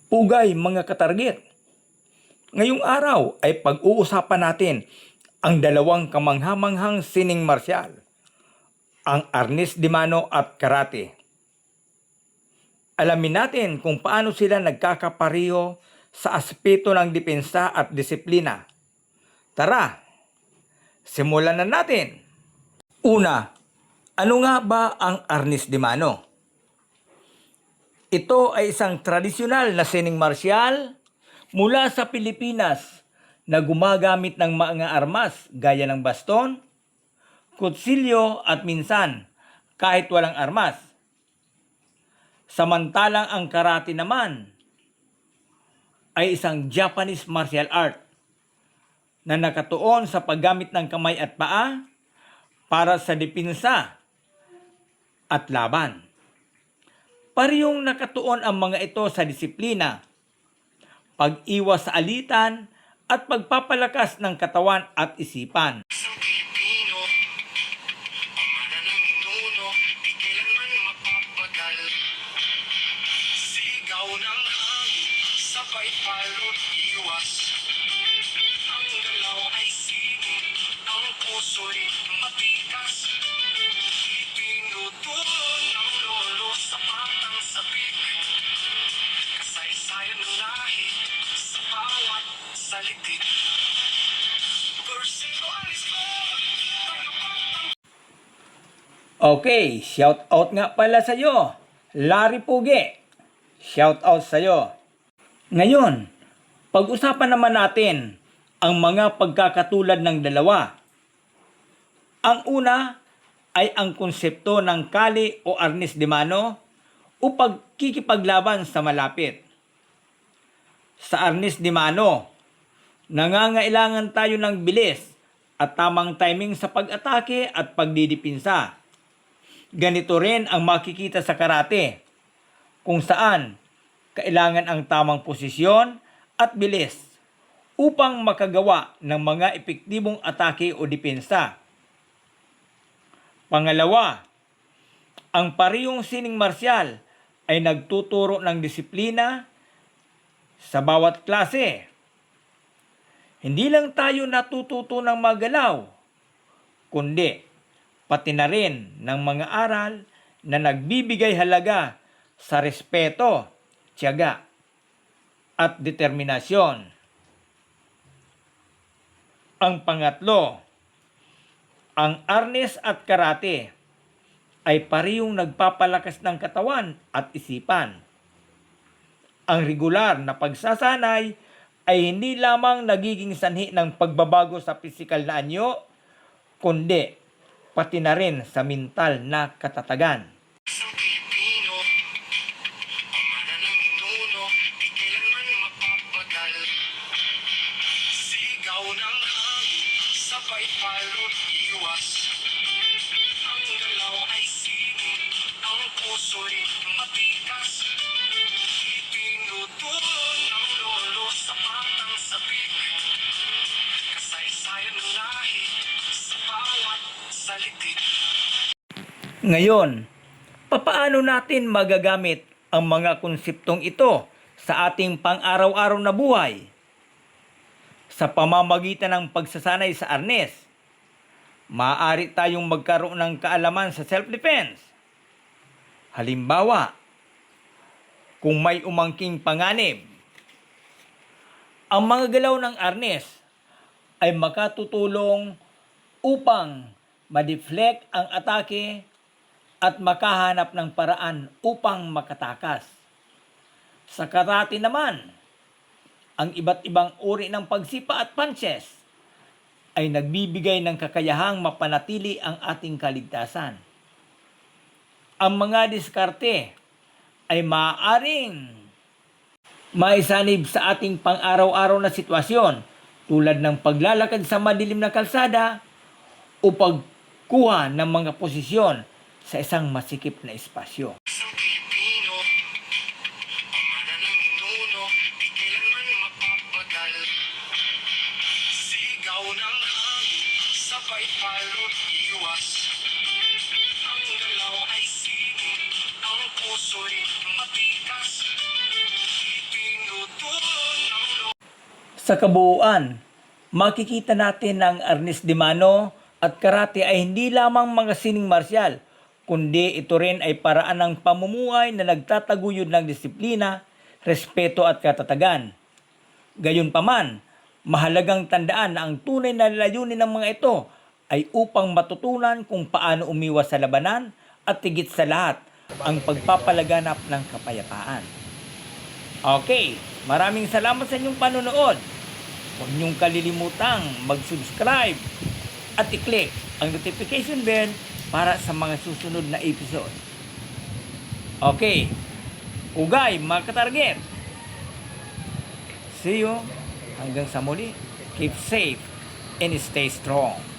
Pugay mga katarget. Ngayong araw ay pag-uusapan natin ang dalawang kamanghamanghang sining marsyal, ang arnis de mano at karate. Alamin natin kung paano sila nagkakapareho sa aspeto ng depensa at disiplina. Tara, simulan na natin. Una, ano nga ba ang arnis de mano? Ito ay isang tradisyonal na sining marsyal mula sa Pilipinas na gumagamit ng mga armas gaya ng baston, kutsilyo at minsan kahit walang armas. Samantalang ang karate naman ay isang Japanese martial art na nakatuon sa paggamit ng kamay at paa para sa depensa at laban. Parehong nakatuon ang mga ito sa disiplina, pag-iwas sa alitan at pagpapalakas ng katawan at isipan. Sabay palot iwas. Ang galaw ay sige, ang puso'y matikas. Ipinutulon ng lolo sa patang sabik. Kasaysayan ng lahi sa bawat salitik. Versiko alis ko, tagapagtang. Okay, shout out nga pala sa'yo, Larry Puge. Shout out sa'yo. Ngayon, pag-usapan naman natin ang mga pagkakatulad ng dalawa. Ang una ay ang konsepto ng kali o arnis de mano o pagkikipaglaban sa malapit. Sa arnis de mano, nangangailangan tayo ng bilis at tamang timing sa pag-atake at pagdidipinsa. Ganito rin ang makikita sa karate, kung saan kailangan ang tamang posisyon at bilis upang makagawa ng mga epektibong atake o depensa. Pangalawa, ang parehong sining marsyal ay nagtuturo ng disiplina sa bawat klase. Hindi lang tayo natututo ng magalaw, kundi pati na rin ng mga aral na nagbibigay halaga sa respeto, tiyaga, at determinasyon. Ang pangatlo, ang arnis at karate ay parehong nagpapalakas ng katawan at isipan. Ang regular na pagsasanay ay hindi lamang nagiging sanhi ng pagbabago sa pisikal na anyo, kundi pati na rin sa mental na katatagan. Isang Pilipino, pamanan ng nuno, di kailanman mapapagal. Sigaw ng hangin, sabay palot iwas. Ang galaw ay singit, ang puso'y matikas. Ipinutulon ng lolo sa patang sabik. Kasaysayan ng lahi sa bawat salitik. Ngayon, papaano natin magagamit ang mga konseptong ito sa ating pang-araw-araw na buhay? Sa pamamagitan ng pagsasanay sa arnes, maaari tayong magkaroon ng kaalaman sa self-defense. Halimbawa, kung may umangking panganib, ang mga galaw ng arnes ay makatutulong upang ma-deflect ang atake at makahanap ng paraan upang makatakas. Sa karate naman, ang iba't ibang uri ng pagsipa at punches ay nagbibigay ng kakayahang mapanatili ang ating kaligtasan. Ang mga diskarte ay maaaring maisanib sa ating pang-araw-araw na sitwasyon tulad ng paglalakad sa madilim na kalsada o pagkuha ng mga posisyon sa isang masikip na espasyo. Isang Pilipino, pamanan ng nuno, di kailanman mapapagal. Sigaw ng hangin, sabay palot iwas. Ang galaw ay singit, ang puso'y matikas. Itinutulon ng Sa kabuuan, makikita natin na ang arnis de mano at karate ay hindi lamang mga sining marsyal, kundi ito rin ay paraan ng pamumuhay na nagtataguyod ng disiplina, respeto at katatagan. Gayunpaman, mahalagang tandaan na ang tunay na layunin ng mga ito ay upang matutunan kung paano umiwas sa labanan at higit sa lahat, ang pagpapalaganap ng kapayapaan. Okay, maraming salamat sa inyong panonood. Huwag niyong kalilimutang mag-subscribe at i-click ang notification bell para sa mga susunod na episode. Okay, ugay mga katarget. See you hanggang sa muli. Keep safe and stay strong.